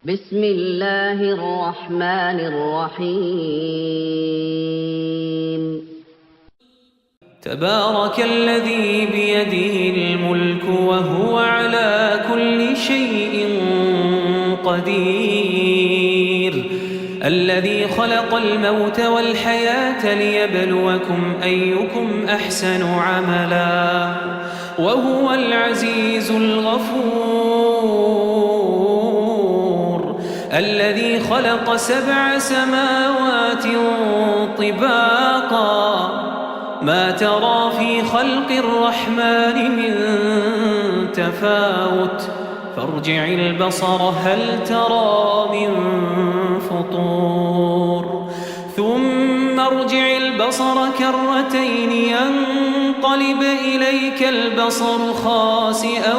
بسم الله الرحمن الرحيم تبارك الذي بيده الملك وهو على كل شيء قدير الذي خلق الموت والحياة ليبلوكم أيكم أحسن عملا وهو العزيز الغفور الذي خلق 7 سماوات طباقا ما ترى في خلق الرحمن من تفاوت فارجع البصر هل ترى من فطور ثم ارجع البصر كرتين ينقلب إليك البصر خاسئا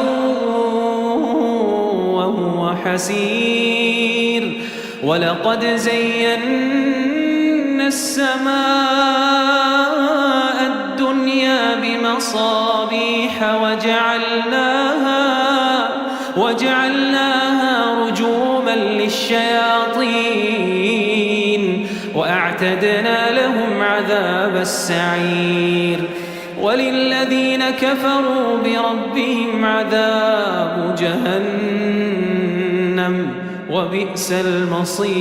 وهو حسير ولقد زينا السماء الدنيا بمصابيح وجعلناها رجوما للشياطين وأعتدنا لهم عذاب السعير وللذين كفروا بربهم عذاب جهنم وبئس المصير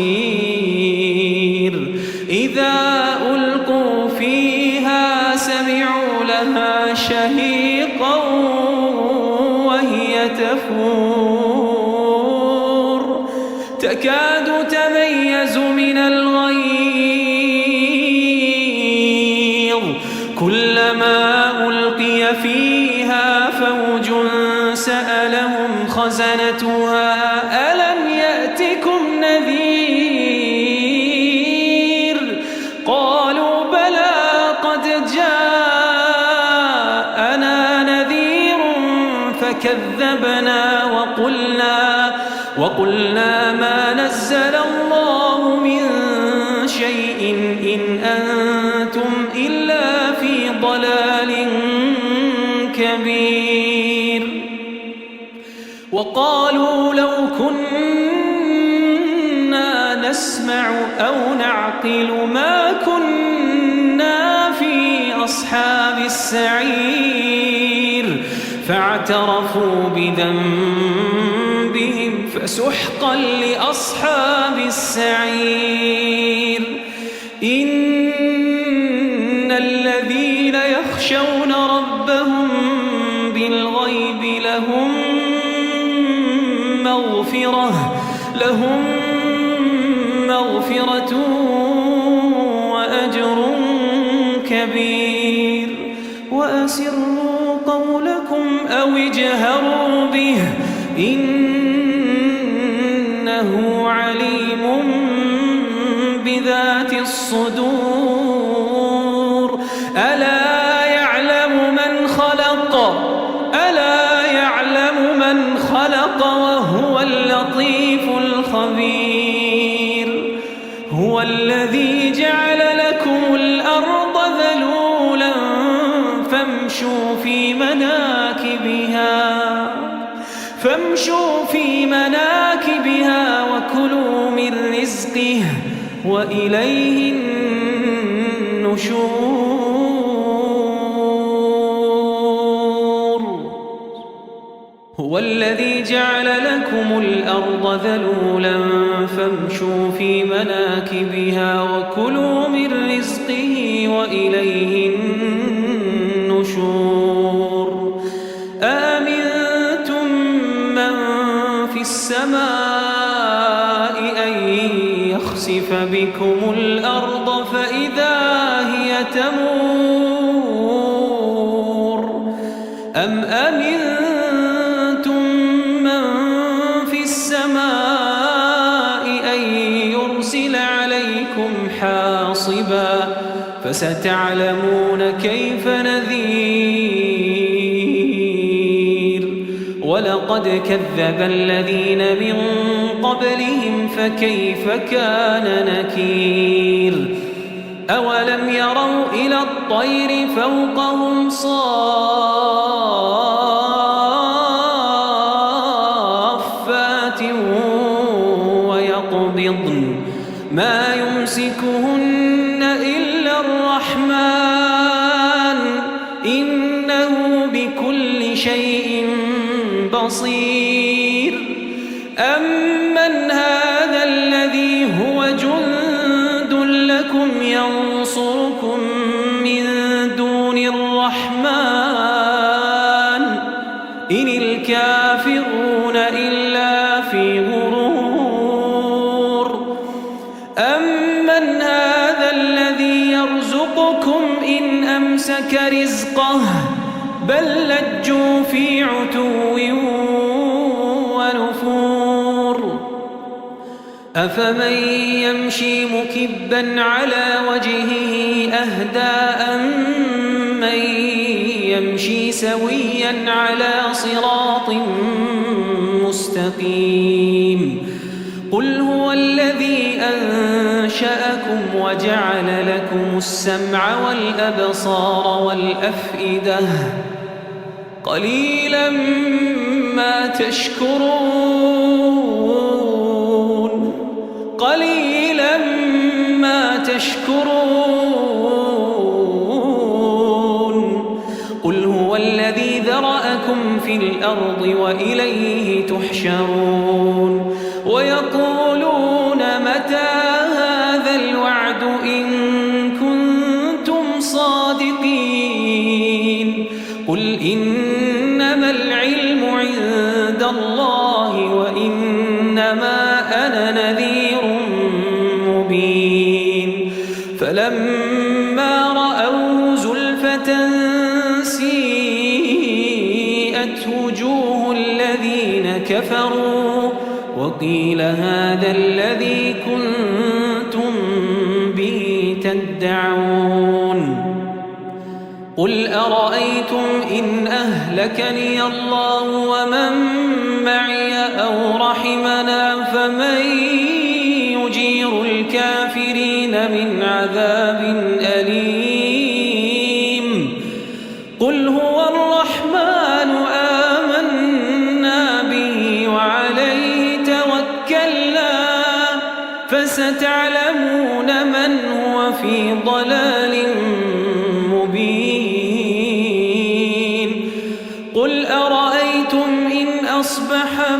إذا ألقوا فيها سمعوا لها شهيقا وهي تفور تكاد تميز من الغيظ كلما ألقي فيها فوج سألهم خزنتها ألم يأتكم نذير قالوا بلى قد جاءنا نذير فكذبنا وقلنا ما نزل الله من شيء إن أنتم إلا في ضلال كبير وقالوا لو كنا نسمع أو نعقل ما كنا في أصحاب السعير فاعترفوا بذنبهم فسحقا لأصحاب السعير إن الذين يخشون ربهم بالغيب لهم مغفرة وأجر كبير وأسروا قولكم أو اجهروا به إنه عليم بذات الصدور ألا يعلم من خلق وهو اللطيف الخبير هو الذي جعل لكم الأرض ذلولا فامشوا في مناكبها وكلوا من رزقه وإليه النشور هو الذي جعل لكم الأرض ذلولا فامشوا في مناكبها وكلوا من رزقه وإليه النشور آمنتم من في السماء أن يخسف بكم الأرض فإذا هي تمور أم أمنتم من في السماء أن يرسل عليكم حاصبا فستعلمون كيف نذير ولقد كذب الذين من قبلهم فكيف كان نكير أولم يروا إلى الطير فوقهم صافات يقبضن ما يمسكهن إلا الرحمن إنه بكل شيء بصير أمن هذا الذي هو جند لكم ينصركم من دون الرحمن إن الكافرون إلا في غرور أمن هذا الذي يرزقكم إن أمسك رزقه بل لجوا في عتو ونفور أفمن يمشي مكبا على وجهه أهدى أمن يمشي سويا على صراط مستقيم قل هو الذي أنشأكم وجعل لكم السمع والأبصار والأفئدة قليلا ما تشكرون قليلا ما تشكرون قل هو الذي ذرأكم في الأرض وإليه تحشرون ويقولون متى هذا الوعد إن كنتم صادقين قل إنما العلم عند الله وإنما أنا نذير مبين فلما رأوه زلفة سيئت وجوه الذين كفروا وقيل هذا الذي كنتم به تدعون قل أرأيتم إن أهلكني الله ومن معي أو رحمنا فمن يجير الكافرين من عذاب أليم قل هو الرحمن آمنا به وعليه توكلنا فستعلمون من هو في ضلال مبين قل أرأيتم إن أصبح